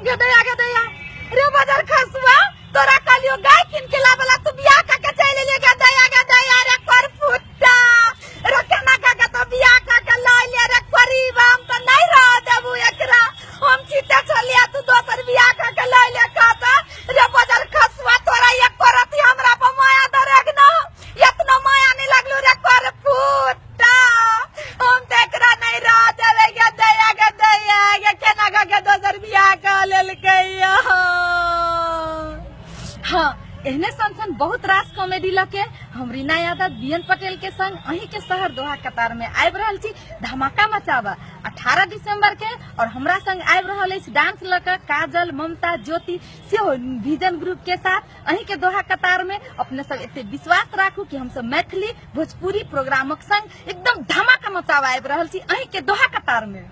गदया गदया रे बाजार खसवा तोरा कालियो गाय किन के लावला तू बियाह का के चले ले गदया गदया रे कर फुट्टा रखना का तो बियाह का लई ले रे करीब हम तो नहीं रह देबू एकरा हम चिते चलिया तू दोसर बियाह का लई ले कहता रे बाजार खसवा तोरा एक करती हमरा पर माया दरग न इतना माया नहीं लगलो रे कर फुट्टा हम तेकरा नहीं रह देबे गदया गदया ये केना का दोसर बियाह का लेल गया। हाँ एहने सन बहुत रास कॉमेडी लके हम रीना यादव बीएन पटेल के संग अही के शहर दोहा कतार में आबि रहल छी धमाका मचावा 18 दिसंबर के और हमरा संग आबि रहल अछि डांस लके काजल ममता ज्योति सेहो विजन ग्रुप के साथ अही के दोहा कतार में अपने सब एते विश्वास राखू कि हम सब मैथिली भोजपुरी प्रोग्रामक संग एकदम धमाका मचावा आबि रहल छी अही के दोहा कतार में।